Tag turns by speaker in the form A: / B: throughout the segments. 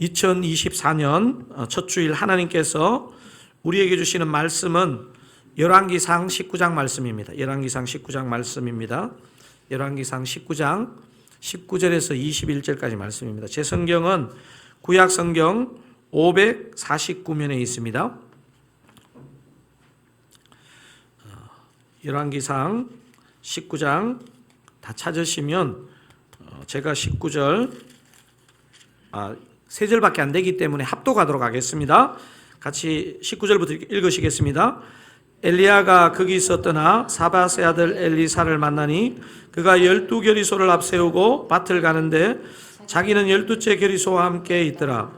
A: 2024년 첫 주일 하나님께서 우리에게 주시는 말씀은 열왕기상 19장 말씀입니다. 열왕기상 19장 말씀입니다. 열왕기상 19장 19절에서 21절까지 말씀입니다. 제 성경은 구약 성경 549면에 있습니다. 열왕기상 19장 다 찾으시면 제가 19절 3절밖에 안 되기 때문에 합독하도록 하겠습니다. 같이 19절부터 읽으시겠습니다. 엘리야가 거기서 떠나 사밧의 아들 엘리사를 만나니 그가 12겨리소를 앞세우고 밭을 가는데 자기는 12째 겨리소와 함께 있더라.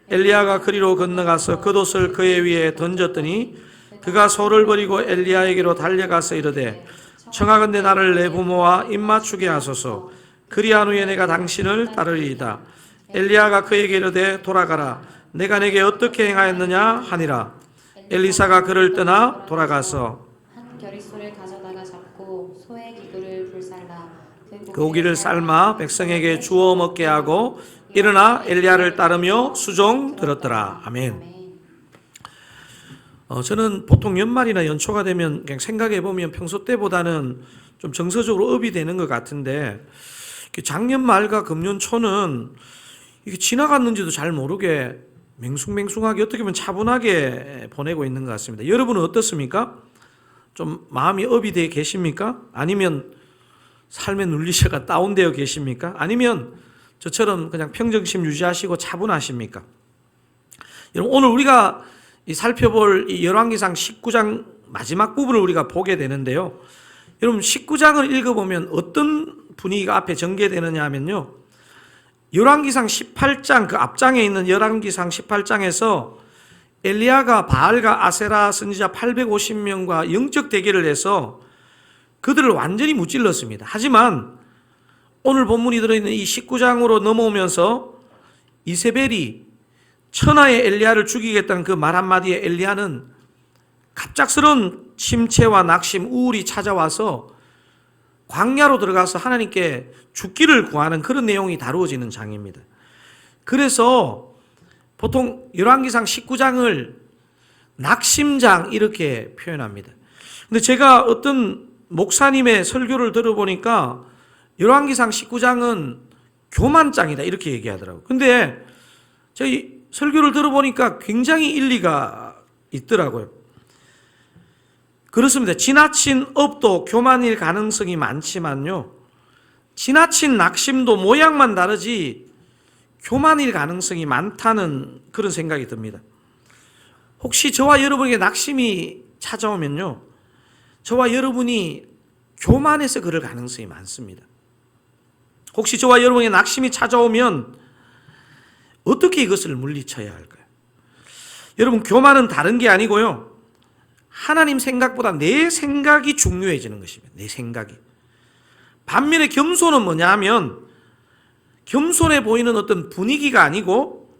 A: 엘리야가 그리로 건너가서 겉옷을 그의 위에 던졌더니 그가 소를 버리고 엘리야에게로 달려가서 이르되 청하건대 나를 내 부모와 입맞추게 하소서. 그리한 후에 내가 당신을 따르리이다. 엘리야가 그에게 이르되 돌아가라. 내가 내게 어떻게 행하였느냐 하니라. 엘리사가 그를 떠나 돌아가서
B: 한 겨리소를 가져다가 잡고 소의 기구를 불살라
A: 그 고기를 삶아 백성에게 주어 먹게 하고 일어나 엘리야를 따르며 수종 들었더라. 아멘. 저는 보통 연말이나 연초가 되면 그냥 생각해 보면 평소 때보다는 좀 정서적으로 업이 되는 것 같은데 작년 말과 금년 초는 이게 지나갔는지도 잘 모르게 맹숭맹숭하게 어떻게 보면 차분하게 보내고 있는 것 같습니다. 여러분은 어떻습니까? 좀 마음이 업이 되어 계십니까? 아니면 삶의 눌리셔가 다운되어 계십니까? 아니면 저처럼 그냥 평정심 유지하시고 차분하십니까? 여러분 오늘 우리가 살펴볼 이 열왕기상 19장 마지막 부분을 우리가 보게 되는데요. 여러분 19장을 읽어보면 어떤 분위기가 앞에 전개되느냐 하면요. 열왕기상 18장 그 앞장에 있는 열왕기상 18장에서 엘리야가 바알과 아세라 선지자 850명과 영적 대결을 해서 그들을 완전히 무찔렀습니다. 하지만 오늘 본문이 들어있는 이 19장으로 넘어오면서 이세벨이 천하의 엘리야를 죽이겠다는 그 말 한마디에 엘리야는 갑작스러운 침체와 낙심, 우울이 찾아와서 광야로 들어가서 하나님께 죽기를 구하는 그런 내용이 다루어지는 장입니다. 그래서 보통 열왕기상 19장을 낙심장 이렇게 표현합니다. 근데 제가 어떤 목사님의 설교를 들어보니까 열왕기상 19장은 교만장이다 이렇게 얘기하더라고요. 근데 저희 설교를 들어보니까 굉장히 일리가 있더라고요. 그렇습니다. 지나친 업도 교만일 가능성이 많지만요. 지나친 낙심도 모양만 다르지 교만일 가능성이 많다는 그런 생각이 듭니다. 혹시 저와 여러분에게 낙심이 찾아오면요. 저와 여러분이 교만해서 그럴 가능성이 많습니다. 혹시 저와 여러분에게 낙심이 찾아오면 어떻게 이것을 물리쳐야 할까요? 여러분 교만은 다른 게 아니고요. 하나님 생각보다 내 생각이 중요해지는 것입니다. 내 생각이. 반면에 겸손은 뭐냐 하면 겸손해 보이는 어떤 분위기가 아니고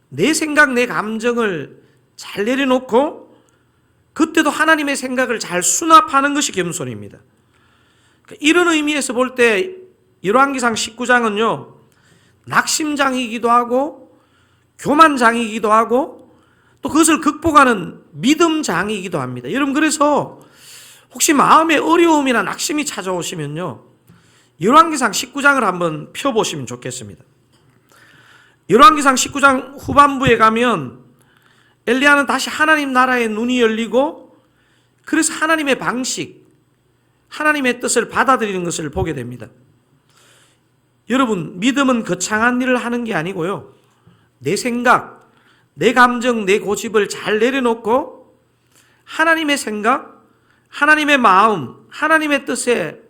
A: 내 생각, 내 감정을 잘 내려놓고 그때도 하나님의 생각을 잘 수납하는 것이 겸손입니다. 그러니까 이런 의미에서 볼 때 열왕기상 19장은요. 낙심장이기도 하고 교만장이기도 하고 또 그것을 극복하는 믿음장이기도 합니다. 여러분 그래서 혹시 마음에 어려움이나 낙심이 찾아오시면요. 열왕기상 19장을 한번 펴보시면 좋겠습니다. 열왕기상 19장 후반부에 가면 엘리야는 다시 하나님 나라의 눈이 열리고 그래서 하나님의 방식, 하나님의 뜻을 받아들이는 것을 보게 됩니다. 여러분 믿음은 거창한 일을 하는 게 아니고요. 내 생각, 내 감정, 내 고집을 잘 내려놓고 하나님의 생각, 하나님의 마음, 하나님의 뜻에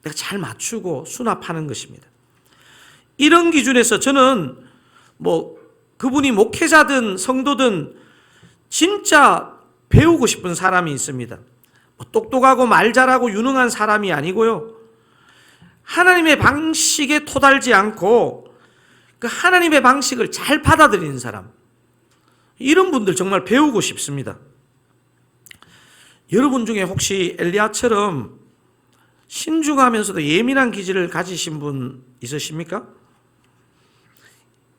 A: 내가 잘 맞추고 수납하는 것입니다. 이런 기준에서 저는 그분이 목회자든 성도든 진짜 배우고 싶은 사람이 있습니다. 똑똑하고 말 잘하고 유능한 사람이 아니고요. 하나님의 방식에 토달지 않고 그 하나님의 방식을 잘 받아들이는 사람. 이런 분들 정말 배우고 싶습니다. 여러분 중에 혹시 엘리야처럼 신중하면서도 예민한 기질을 가지신 분 있으십니까?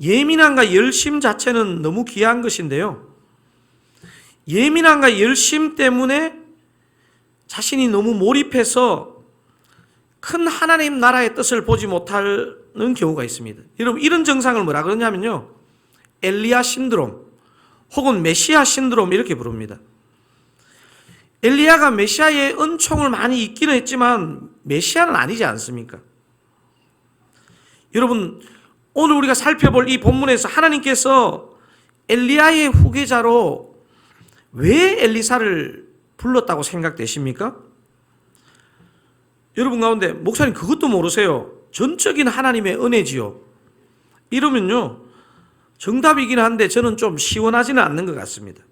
A: 예민함과 열심 자체는 너무 귀한 것인데요. 예민함과 열심 때문에 자신이 너무 몰입해서 큰 하나님 나라의 뜻을 보지 못하는 경우가 있습니다. 여러분, 이런 증상을 뭐라 그러냐면요, 엘리야 신드롬 혹은 메시아 신드롬 이렇게 부릅니다. 엘리야가 메시아의 은총을 많이 입기는 했지만 메시아는 아니지 않습니까? 여러분, 오늘 우리가 살펴볼 이 본문에서 하나님께서 엘리야의 후계자로 왜 엘리사를 불렀다고 생각되십니까? 여러분 가운데 목사님 그것도 모르세요? 전적인 하나님의 은혜지요. 이러면요, 정답이긴 한데 저는 좀 시원하지는 않는 것 같습니다.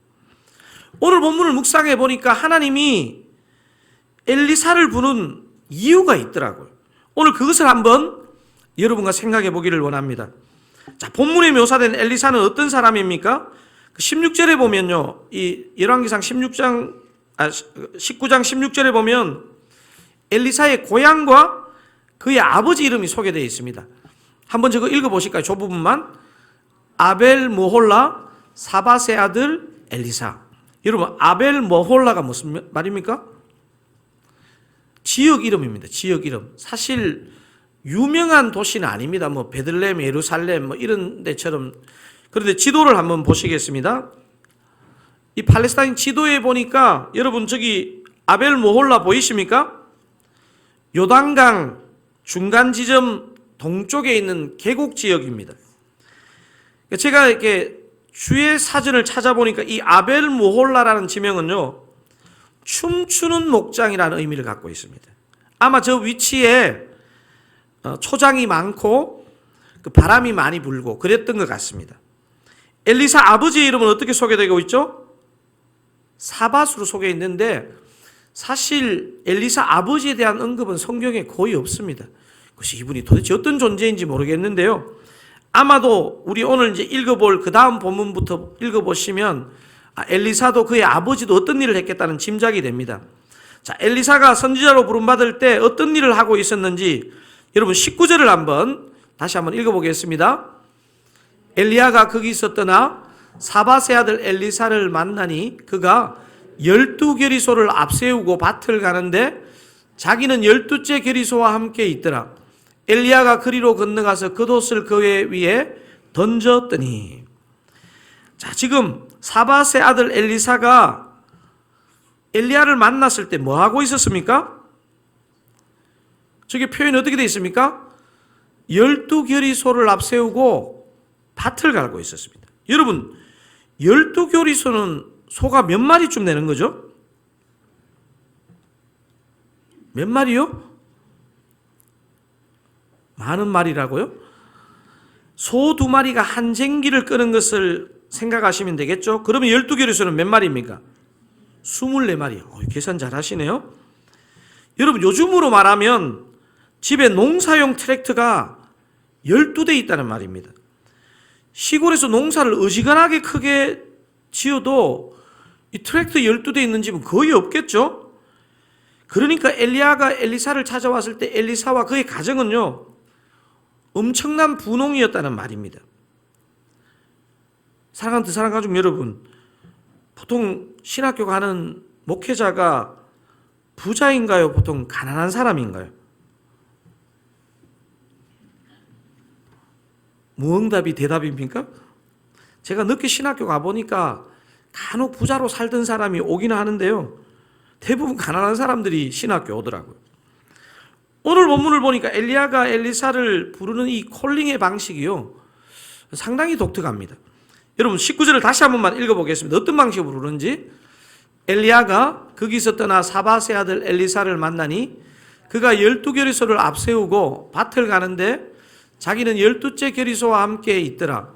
A: 오늘 본문을 묵상해 보니까 하나님이 엘리사를 부른 이유가 있더라고요. 오늘 그것을 한번 여러분과 생각해 보기를 원합니다. 자, 본문에 묘사된 엘리사는 어떤 사람입니까? 16절에 보면요, 이 열왕기상 19장 16절에 보면 엘리사의 고향과 그의 아버지 이름이 소개되어 있습니다. 한번 저거 읽어보실까요? 저 부분만. 아벨 모홀라 사밧의 아들 엘리사. 여러분, 아벨 모홀라가 무슨 말입니까? 지역 이름입니다. 지역 이름. 사실 유명한 도시는 아닙니다. 뭐 베들레헴, 예루살렘 뭐 이런 데처럼. 그런데 지도를 한번 보시겠습니다. 이 팔레스타인 지도에 보니까 여러분 저기 아벨 모홀라 보이십니까? 요단강 중간 지점 동쪽에 있는 계곡 지역입니다. 제가 이렇게 주의 사전을 찾아보니까 이 아벨 모홀라라는 지명은요, 춤추는 목장이라는 의미를 갖고 있습니다. 아마 저 위치에 초장이 많고 그 바람이 많이 불고 그랬던 것 같습니다. 엘리사 아버지의 이름은 어떻게 소개되고 있죠? 사밧으로 소개되어 있는데 사실 엘리사 아버지에 대한 언급은 성경에 거의 없습니다. 그것이 이분이 도대체 어떤 존재인지 모르겠는데요. 아마도 우리 오늘 이제 읽어볼 그 다음 본문부터 읽어보시면 엘리사도 그의 아버지도 어떤 일을 했겠다는 짐작이 됩니다. 자, 엘리사가 선지자로 부름받을 때 어떤 일을 하고 있었는지 여러분 19절을 다시 한번 읽어보겠습니다. 엘리야가 거기서 떠나 사밧의 아들 엘리사를 만나니 그가 12겨리소를 앞세우고 밭을 가는데 자기는 12째 겨리소와 함께 있더라. 엘리야가 그리로 건너가서 겉옷을 그 위에 던졌더니. 자, 지금 사밧의 아들 엘리사가 엘리야를 만났을 때 뭐 하고 있었습니까? 저게 표현이 어떻게 되어 있습니까? 12겨리소를 앞세우고 밭을 갈고 있었습니다. 여러분, 12겨리소는 소가 몇 마리쯤 되는 거죠? 몇 마리요? 많은 마리라고요? 소 2마리가 한 쟁기를 끄는 것을 생각하시면 되겠죠? 그러면 12겨리소는 몇 마리입니까? 24마리. 계산 잘 하시네요. 여러분, 요즘으로 말하면 집에 농사용 트랙터가 12대 있다는 말입니다. 시골에서 농사를 어지간하게 크게 지어도 이 트랙터 12대 있는 집은 거의 없겠죠? 그러니까 엘리야가 엘리사를 찾아왔을 때 엘리사와 그의 가정은요, 엄청난 분홍이었다는 말입니다. 사랑하는 사랑 가족 여러분, 보통 신학교 가는 목회자가 부자인가요? 보통 가난한 사람인가요? 무응답이 대답입니까? 제가 늦게 신학교 가보니까 간혹 부자로 살던 사람이 오기는 하는데요, 대부분 가난한 사람들이 신학교 오더라고요. 오늘 본문을 보니까 엘리야가 엘리사를 부르는 이 콜링의 방식이요, 상당히 독특합니다. 여러분 19절을 다시 한 번만 읽어보겠습니다. 어떤 방식으로 부르는지. 엘리야가 거기서 떠나 사밧의 아들 엘리사를 만나니 그가 12겨리소를 앞세우고 밭을 가는데 자기는 12째 겨리소와 함께 있더라.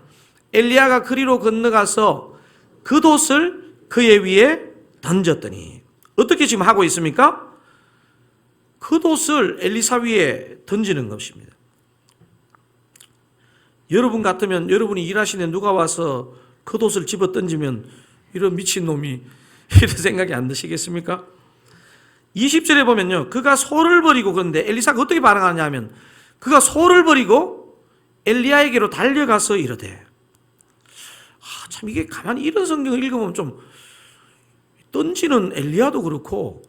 A: 엘리야가 그리로 건너가서 겉옷을 그의 위에 던졌더니. 어떻게 지금 하고 있습니까? 겉옷을 엘리사 위에 던지는 것입니다. 여러분 같으면 여러분이 일하시는 누가 와서 겉옷을 집어 던지면 이런 미친놈이 이런 생각이 안 드시겠습니까? 20절에 보면요, 그가 소를 버리고, 그런데 엘리사가 어떻게 반응하냐 하면 그가 소를 버리고 엘리야에게로 달려가서 이르되, 참 이게 가만히 이런 성경을 읽으면 좀 던지는 엘리야도 그렇고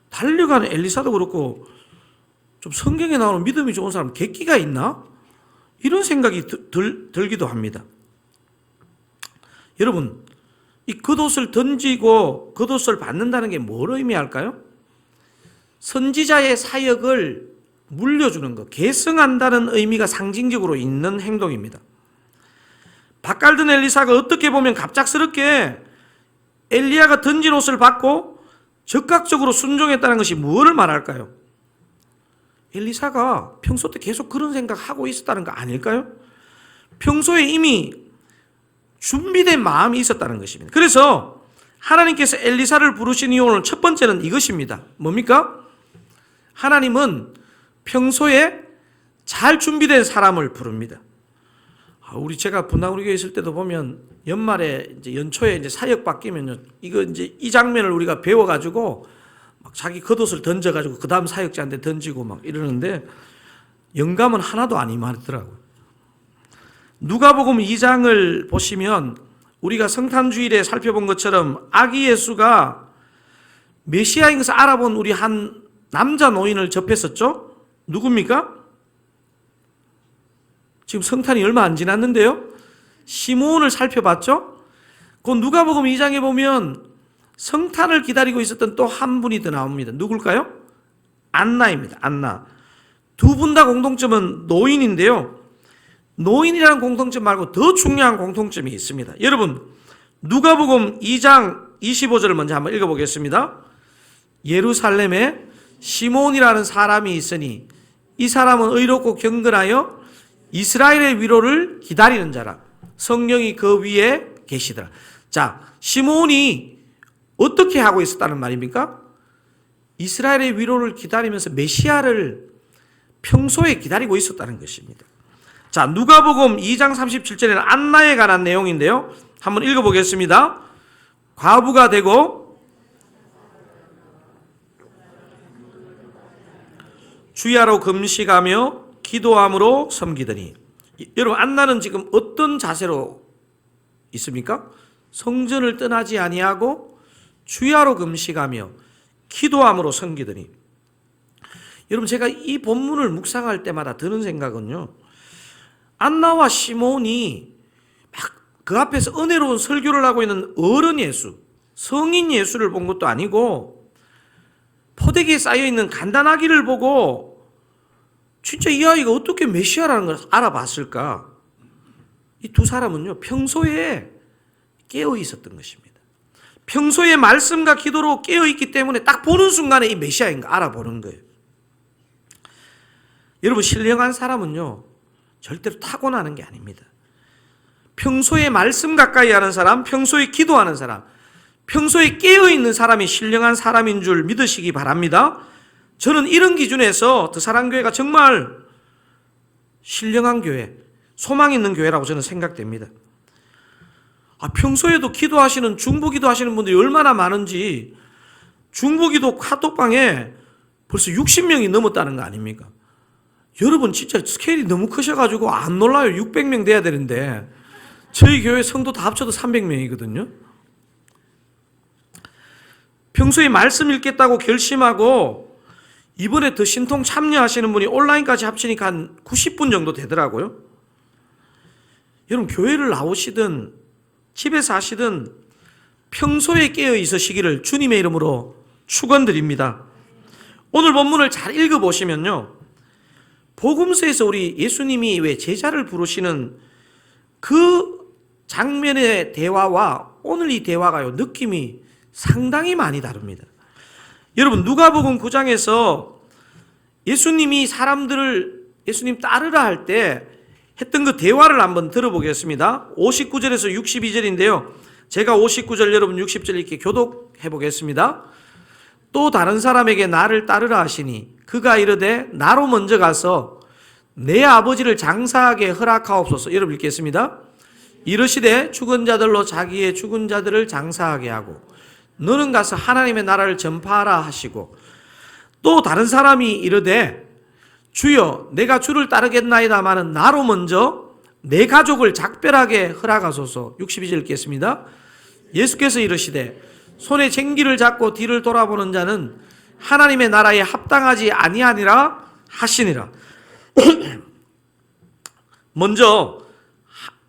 A: 달려가는 엘리사도 그렇고 좀 성경에 나오는 믿음이 좋은 사람 객기가 있나? 이런 생각이 들기도 합니다. 여러분, 이 겉옷을 던지고 겉옷을 받는다는 게 뭘 의미할까요? 선지자의 사역을 물려주는 것, 계승한다는 의미가 상징적으로 있는 행동입니다. 밭갈던 엘리사가 어떻게 보면 갑작스럽게 엘리야가 던진 옷을 받고 적극적으로 순종했다는 것이 무엇을 말할까요? 엘리사가 평소 때 계속 그런 생각하고 있었다는 거 아닐까요? 평소에 이미 준비된 마음이 있었다는 것입니다. 그래서 하나님께서 엘리사를 부르신 이유는 첫 번째는 이것입니다. 뭡니까? 하나님은 평소에 잘 준비된 사람을 부릅니다. 우리 제가 분당우리 있을 때도 보면 연말에 이제 연초에 이제 사역 바뀌면요, 이거 이제 이 장면을 우리가 배워가지고 막 자기 겉옷을 던져가지고 그 다음 사역자한테 던지고 막 이러는데 영감은 하나도 안 임하더라고요. 누가복음 2장을 보시면 우리가 성탄주일에 살펴본 것처럼 아기 예수가 메시아인 것을 알아본 우리 한 남자 노인을 접했었죠? 누굽니까? 지금 성탄이 얼마 안 지났는데요. 시므온을 살펴봤죠. 그 누가복음 2장에 보면 성탄을 기다리고 있었던 또 한 분이 더 나옵니다. 누굴까요? 안나입니다. 안나. 두 분 다 공통점은 노인인데요. 노인이라는 공통점 말고 더 중요한 공통점이 있습니다. 여러분, 누가복음 2장 25절을 먼저 한번 읽어보겠습니다. 예루살렘에 시므온이라는 사람이 있으니 이 사람은 의롭고 경건하여 이스라엘의 위로를 기다리는 자라. 성령이 그 위에 계시더라. 자, 시므온이 어떻게 하고 있었다는 말입니까? 이스라엘의 위로를 기다리면서 메시아를 평소에 기다리고 있었다는 것입니다. 자, 누가복음 2장 37절에는 안나에 관한 내용인데요. 한번 읽어보겠습니다. 과부가 되고 주야로 금식하며 기도함으로 섬기더니. 여러분, 안나는 지금 어떤 자세로 있습니까? 성전을 떠나지 아니하고 주야로 금식하며 기도함으로 섬기더니. 여러분, 제가 이 본문을 묵상할 때마다 드는 생각은요, 안나와 시몬이 막 그 앞에서 은혜로운 설교를 하고 있는 어른 예수, 성인 예수를 본 것도 아니고 포대기에 쌓여있는 간단하기를 보고 진짜 이 아이가 어떻게 메시아라는 걸 알아봤을까? 이 두 사람은요, 평소에 깨어 있었던 것입니다. 평소에 말씀과 기도로 깨어 있기 때문에 딱 보는 순간에 이 메시아인 거 알아보는 거예요. 여러분, 신령한 사람은요, 절대로 타고나는 게 아닙니다. 평소에 말씀 가까이 하는 사람, 평소에 기도하는 사람, 평소에 깨어있는 사람이 신령한 사람인 줄 믿으시기 바랍니다. 저는 이런 기준에서 드사랑교회가 정말 신령한 교회, 소망 있는 교회라고 저는 생각됩니다. 평소에도 기도하시는, 중보기도 하시는 분들이 얼마나 많은지, 중보기도 카톡방에 벌써 60명이 넘었다는 거 아닙니까? 여러분, 진짜 스케일이 너무 크셔가지고 안 놀라요. 600명 돼야 되는데 저희 교회 성도 다 합쳐도 300명이거든요. 평소에 말씀 읽겠다고 결심하고 이번에 더 신통 참여하시는 분이 온라인까지 합치니까 한 90분 정도 되더라고요. 여러분, 교회를 나오시든 집에서 하시든 평소에 깨어 있으시기를 주님의 이름으로 축원드립니다. 오늘 본문을 잘 읽어보시면요, 복음서에서 우리 예수님이 왜 제자를 부르시는 그 장면의 대화와 오늘 이 대화가요, 느낌이 상당히 많이 다릅니다. 여러분, 누가복음 9장에서 예수님이 사람들을 예수님 따르라 할 때 했던 그 대화를 한번 들어보겠습니다. 59절에서 62절인데요. 제가 59절, 여러분 60절 이렇게 교독해 보겠습니다. 또 다른 사람에게 나를 따르라 하시니 그가 이르되 나로 먼저 가서 내 아버지를 장사하게 허락하옵소서. 여러분 읽겠습니다. 이르시되 죽은 자들로 자기의 죽은 자들을 장사하게 하고 너는 가서 하나님의 나라를 전파하라 하시고, 또 다른 사람이 이르되 주여 내가 주를 따르겠나이다마는 나로 먼저 내 가족을 작별하게 허락하소서. 62절 읽겠습니다. 예수께서 이르시되 손에 쟁기를 잡고 뒤를 돌아보는 자는 하나님의 나라에 합당하지 아니하니라 하시니라. 먼저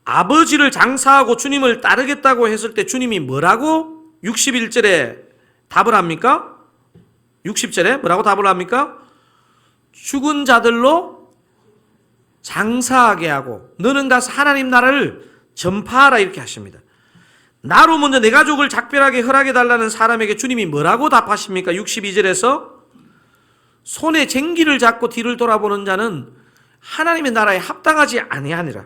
A: 아버지를 장사하고 주님을 따르겠다고 했을 때 주님이 뭐라고 61절에 답을 합니까? 60절에 뭐라고 답을 합니까? 죽은 자들로 장사하게 하고 너는 가서 하나님 나라를 전파하라 이렇게 하십니다. 나로 먼저 내 가족을 작별하게 허락해달라는 사람에게 주님이 뭐라고 답하십니까? 62절에서 손에 쟁기를 잡고 뒤를 돌아보는 자는 하나님의 나라에 합당하지 아니하니라.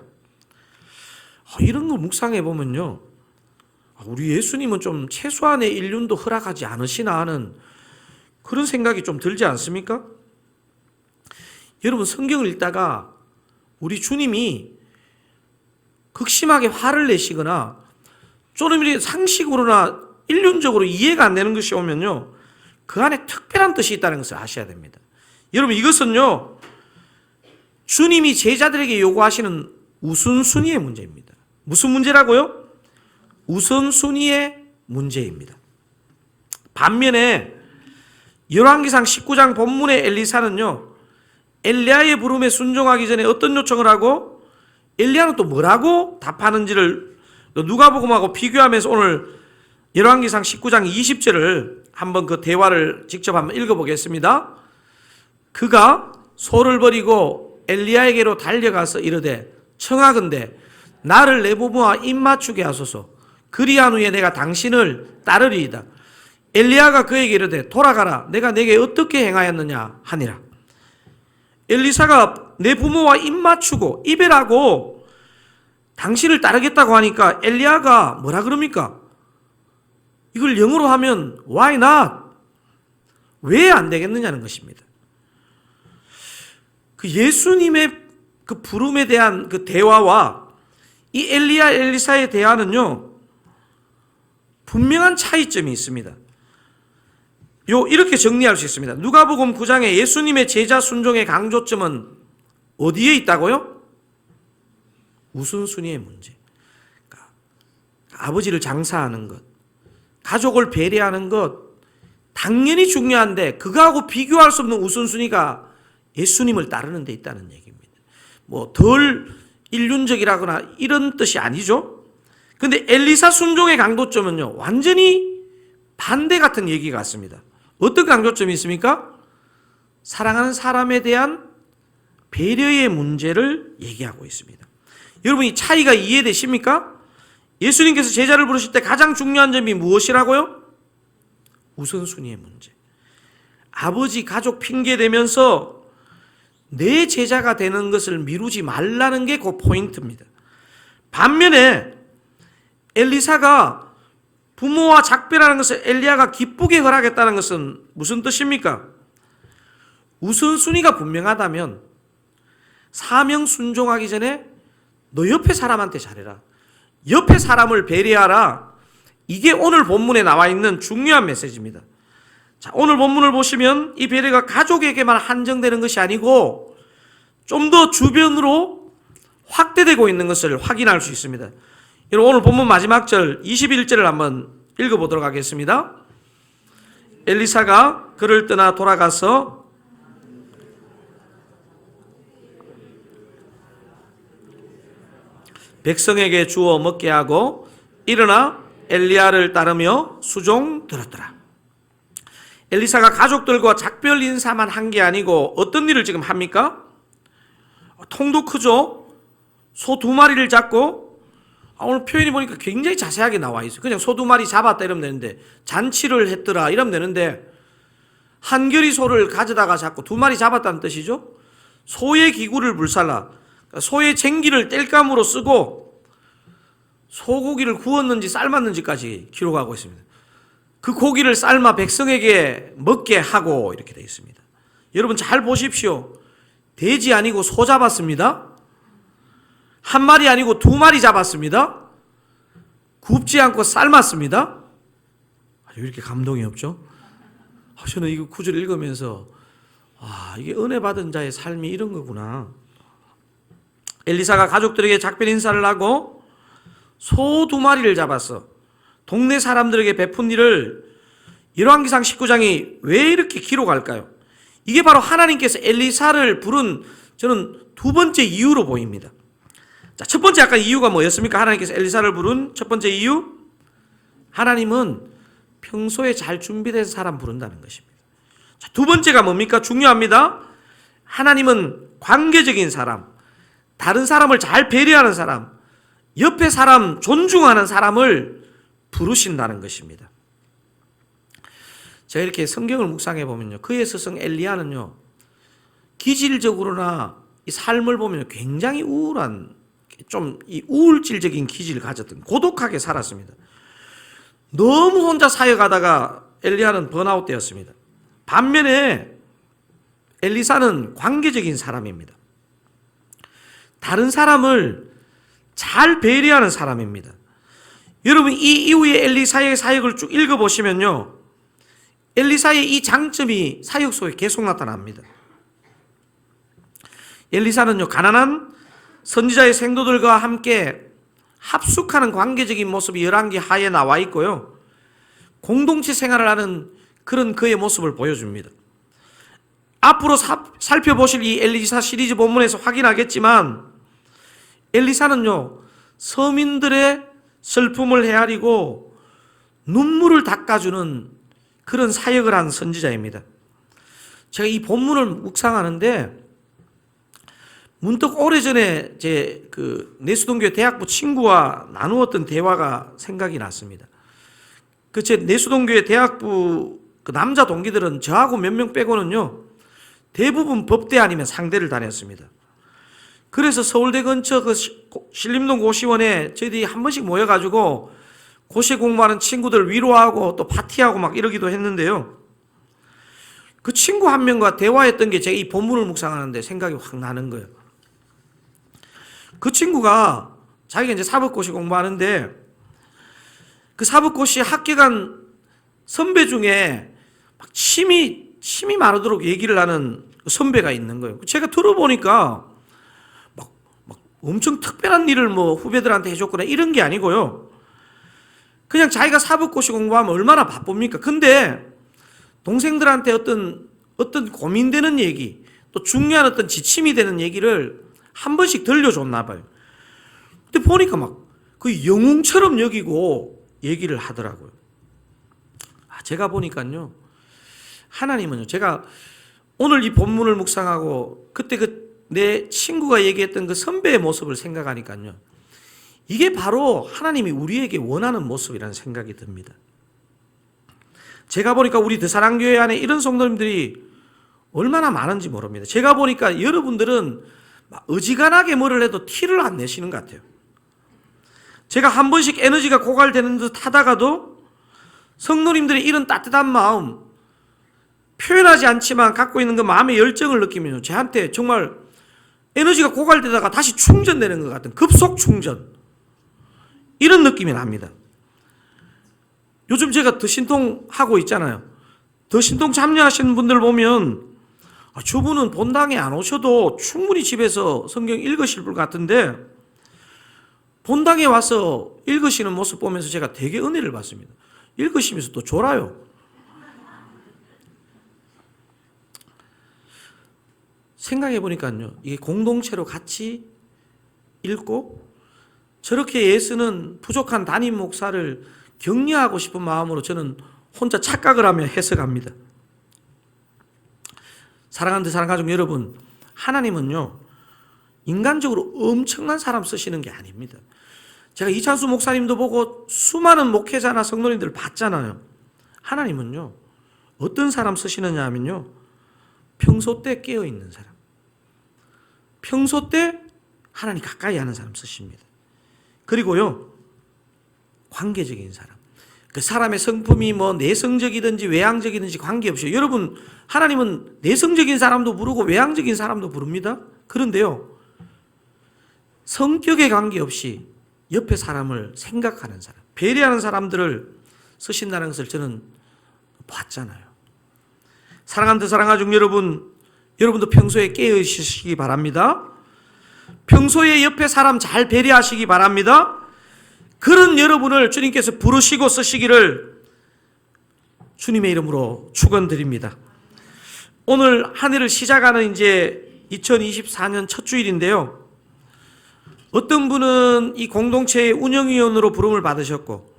A: 이런 거 묵상해 보면요, 우리 예수님은 좀 최소한의 인륜도 허락하지 않으시나 하는 그런 생각이 좀 들지 않습니까? 여러분, 성경을 읽다가 우리 주님이 극심하게 화를 내시거나 좀 상식으로나 인륜적으로 이해가 안 되는 것이 오면요, 그 안에 특별한 뜻이 있다는 것을 아셔야 됩니다. 여러분, 이것은요, 주님이 제자들에게 요구하시는 우선순위의 문제입니다. 무슨 문제라고요? 우선순위의 문제입니다. 반면에 열왕기상 19장 본문의 엘리사는요, 엘리야의 부름에 순종하기 전에 어떤 요청을 하고 엘리야는 또 뭐라고 답하는지를 누가복음하고 비교하면서 오늘 열왕기상 19장 20절을 한번 그 대화를 직접 한번 읽어보겠습니다. 그가 소를 버리고 엘리야에게로 달려가서 이르되 청하건대 나를 내 부모와 입 맞추게 하소서. 그리한 후에 내가 당신을 따르리이다. 엘리야가 그에게 이르되 돌아가라. 내가 내게 어떻게 행하였느냐 하니라. 엘리사가 내 부모와 입 맞추고 이별하고 당신을 따르겠다고 하니까 엘리야가 뭐라 그럽니까? 이걸 영어로 하면 why not? 왜 안 되겠느냐는 것입니다. 그 예수님의 그 부름에 대한 그 대화와 이 엘리야 엘리사의 대화는요, 분명한 차이점이 있습니다. 이렇게 정리할 수 있습니다. 누가복음 9장에 예수님의 제자 순종의 강조점은 어디에 있다고요? 우선순위의 문제. 그러니까 아버지를 장사하는 것, 가족을 배려하는 것 당연히 중요한데 그거하고 비교할 수 없는 우선순위가 예수님을 따르는 데 있다는 얘기입니다. 뭐 덜 인륜적이라거나 이런 뜻이 아니죠. 근데 엘리사 순종의 강조점은요, 완전히 반대 같은 얘기 같습니다. 어떤 강조점이 있습니까? 사랑하는 사람에 대한 배려의 문제를 얘기하고 있습니다. 여러분, 이 차이가 이해되십니까? 예수님께서 제자를 부르실 때 가장 중요한 점이 무엇이라고요? 우선순위의 문제. 아버지 가족 핑계 대면서 내 제자가 되는 것을 미루지 말라는 게 그 포인트입니다. 반면에 엘리사가 부모와 작별하는 것을 엘리야가 기쁘게 허락했다는 것은 무슨 뜻입니까? 우선순위가 분명하다면 사명 순종하기 전에 너 옆에 사람한테 잘해라. 옆에 사람을 배려하라. 이게 오늘 본문에 나와 있는 중요한 메시지입니다. 자, 오늘 본문을 보시면 이 배려가 가족에게만 한정되는 것이 아니고 좀 더 주변으로 확대되고 있는 것을 확인할 수 있습니다. 여러분, 오늘 본문 마지막 절 21절을 한번 읽어보도록 하겠습니다. 엘리사가 그를 떠나 돌아가서 백성에게 주어 먹게 하고 일어나 엘리야를 따르며 수종 들었더라. 엘리사가 가족들과 작별 인사만 한 게 아니고 어떤 일을 지금 합니까? 통도 크죠? 소 2마리를 잡고, 오늘 표현이 보니까 굉장히 자세하게 나와 있어요. 그냥 소 2마리 잡았다 이러면 되는데, 잔치를 했더라 이러면 되는데, 한결이 소를 가져다가 잡고 2마리 잡았다는 뜻이죠. 소의 기구를 불살라, 소의 쟁기를 땔감으로 쓰고 소고기를 구웠는지 삶았는지까지 기록하고 있습니다. 그 고기를 삶아 백성에게 먹게 하고 이렇게 되어 있습니다. 여러분 잘 보십시오. 돼지 아니고 소 잡았습니다. 1마리 아니고 2마리 잡았습니다. 굽지 않고 삶았습니다. 왜 이렇게 감동이 없죠? 저는 이거 구절 읽으면서 이게 은혜 받은 자의 삶이 이런 거구나. 엘리사가 가족들에게 작별 인사를 하고 소 2마리를 잡았어. 동네 사람들에게 베푼 일을 열왕기상 19장이 왜 이렇게 기록할까요? 이게 바로 하나님께서 엘리사를 부른 저는 두 번째 이유로 보입니다. 자, 첫 번째 아까 이유가 뭐였습니까? 하나님께서 엘리사를 부른 첫 번째 이유? 하나님은 평소에 잘 준비된 사람 부른다는 것입니다. 자, 두 번째가 뭡니까? 중요합니다. 하나님은 관계적인 사람, 다른 사람을 잘 배려하는 사람, 옆에 사람 존중하는 사람을 부르신다는 것입니다. 제가 이렇게 성경을 묵상해 보면요, 그의 스승 엘리야는요, 기질적으로나 이 삶을 보면 굉장히 우울한, 좀 이 우울질적인 기질을 가졌던, 고독하게 살았습니다. 너무 혼자 사역하다가 엘리야는 번아웃 되었습니다. 반면에 엘리사는 관계적인 사람입니다. 다른 사람을 잘 배려하는 사람입니다. 여러분, 이 이후에 엘리사의 사역을 쭉 읽어보시면요, 엘리사의 이 장점이 사역 속에 계속 나타납니다. 엘리사는요, 가난한 선지자의 생도들과 함께 합숙하는 관계적인 모습이 열왕기 하에 나와 있고요, 공동체 생활을 하는 그런 그의 모습을 보여줍니다. 앞으로 살펴보실 이 엘리사 시리즈 본문에서 확인하겠지만, 엘리사는요, 서민들의 슬픔을 헤아리고 눈물을 닦아주는 그런 사역을 한 선지자입니다. 제가 이 본문을 묵상하는데 문득 오래전에 제 내수동교회 대학부 친구와 나누었던 대화가 생각이 났습니다. 제 내수동교회 대학부 남자 동기들은 저하고 몇 명 빼고는요, 대부분 법대 아니면 상대를 다녔습니다. 그래서 서울대 근처 신림동 고시원에 저희들이 한 번씩 모여가지고 고시 공부하는 친구들 위로하고 또 파티하고 막 이러기도 했는데요, 그 친구 한 명과 대화했던 게 제가 이 본문을 묵상하는데 생각이 확 나는 거예요. 그 친구가 자기가 이제 사법고시 공부하는데 그 사법고시 합격한 선배 중에 막 침이 마르도록 얘기를 하는 선배가 있는 거예요. 제가 들어보니까 막 엄청 특별한 일을 뭐 후배들한테 해줬거나 이런 게 아니고요, 그냥 자기가 사법고시 공부하면 얼마나 바쁩니까? 근데 동생들한테 어떤 고민되는 얘기, 또 중요한 어떤 지침이 되는 얘기를 한 번씩 들려줬나 봐요. 근데 보니까 막 그 영웅처럼 여기고 얘기를 하더라고요. 제가 보니까요, 하나님은요, 제가 오늘 이 본문을 묵상하고 그때 내 친구가 얘기했던 그 선배의 모습을 생각하니까요, 이게 바로 하나님이 우리에게 원하는 모습이라는 생각이 듭니다. 제가 보니까 우리 드사랑교회 안에 이런 성도님들이 얼마나 많은지 모릅니다. 제가 보니까 여러분들은 어지간하게 뭐를 해도 티를 안 내시는 것 같아요. 제가 한 번씩 에너지가 고갈되는 듯 하다가도 성도님들의 이런 따뜻한 마음, 표현하지 않지만 갖고 있는 그 마음의 열정을 느끼면 저한테 정말 에너지가 고갈되다가 다시 충전되는 것 같은 급속 충전, 이런 느낌이 납니다. 요즘 제가 더신통 하고 있잖아요. 더신통 참여하시는 분들 보면 저분은 본당에 안 오셔도 충분히 집에서 성경 읽으실 분 같은데, 본당에 와서 읽으시는 모습 보면서 제가 되게 은혜를 받습니다. 읽으시면서 또 졸아요. 생각해 보니까요, 이게 공동체로 같이 읽고 저렇게 애쓰는 부족한 담임 목사를 격려하고 싶은 마음으로 저는 혼자 착각을 하며 해석합니다. 사랑하는 드사랑 가족 여러분, 하나님은요, 인간적으로 엄청난 사람 쓰시는 게 아닙니다. 제가 이찬수 목사님도 보고 수많은 목회자나 성도님들을 봤잖아요. 하나님은요, 어떤 사람 쓰시느냐 하면요, 평소 때 깨어있는 사람, 평소 때 하나님 가까이 하는 사람 쓰십니다. 그리고요, 관계적인 사람, 그 사람의 성품이 뭐 내성적이든지 외향적이든지 관계없이, 여러분, 하나님은 내성적인 사람도 부르고 외향적인 사람도 부릅니다. 그런데요, 성격에 관계없이 옆에 사람을 생각하는 사람, 배려하는 사람들을 쓰신다는 것을 저는 봤잖아요. 사랑하는 사랑가족 여러분, 여러분도 평소에 깨어있으시기 바랍니다. 평소에 옆에 사람 잘 배려하시기 바랍니다. 그런 여러분을 주님께서 부르시고 쓰시기를 주님의 이름으로 축원드립니다. 오늘 한 해를 시작하는 이제 2024년 첫 주일인데요. 어떤 분은 이 공동체의 운영위원으로 부름을 받으셨고,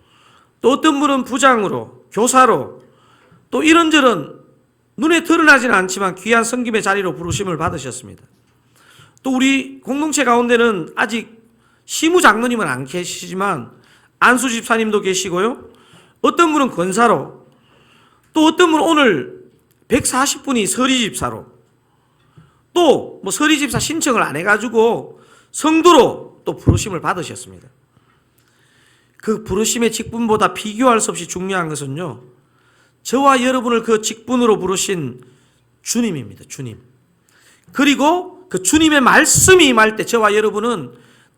A: 또 어떤 분은 부장으로, 교사로, 또 이런저런 눈에 드러나지는 않지만 귀한 섬김의 자리로 부르심을 받으셨습니다. 또 우리 공동체 가운데는 아직 시무장로님은 안 계시지만 안수 집사님도 계시고요. 어떤 분은 권사로, 또 어떤 분은 오늘 140분이 서리 집사로, 또 뭐 서리 집사 신청을 안 해가지고 성도로 또 부르심을 받으셨습니다. 그 부르심의 직분보다 비교할 수 없이 중요한 것은요, 저와 여러분을 그 직분으로 부르신 주님입니다. 주님. 그리고 그 주님의 말씀이 임할 때 저와 여러분은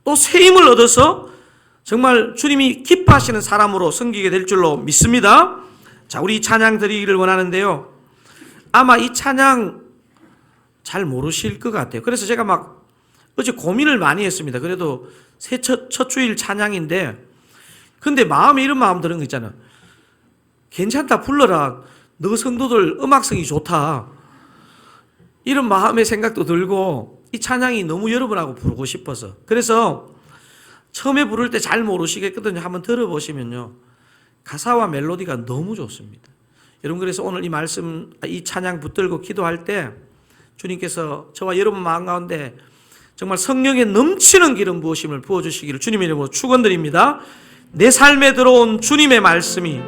A: 또 새 힘을 얻어서 정말 주님이 기뻐하시는 사람으로 섬기게 될 줄로 믿습니다. 자, 우리 찬양 드리기를 원하는데요. 아마 이 찬양 잘 모르실 것 같아요. 그래서 제가 막 어제 고민을 많이 했습니다. 그래도 첫 주일 찬양인데, 근데 마음에 이런 마음 드는 거 있잖아. 괜찮다, 불러라. 너 성도들 음악성이 좋다. 이런 마음의 생각도 들고, 이 찬양이 너무 여러분하고 부르고 싶어서. 그래서 처음에 부를 때 잘 모르시겠거든요. 한번 들어보시면요, 가사와 멜로디가 너무 좋습니다. 여러분, 그래서 오늘 이 찬양 붙들고 기도할 때 주님께서 저와 여러분 마음 가운데 정말 성령의 넘치는 기름 부으심을 부어주시기를 주님의 이름으로 축원드립니다. 내 삶에 들어온 주님의 말씀이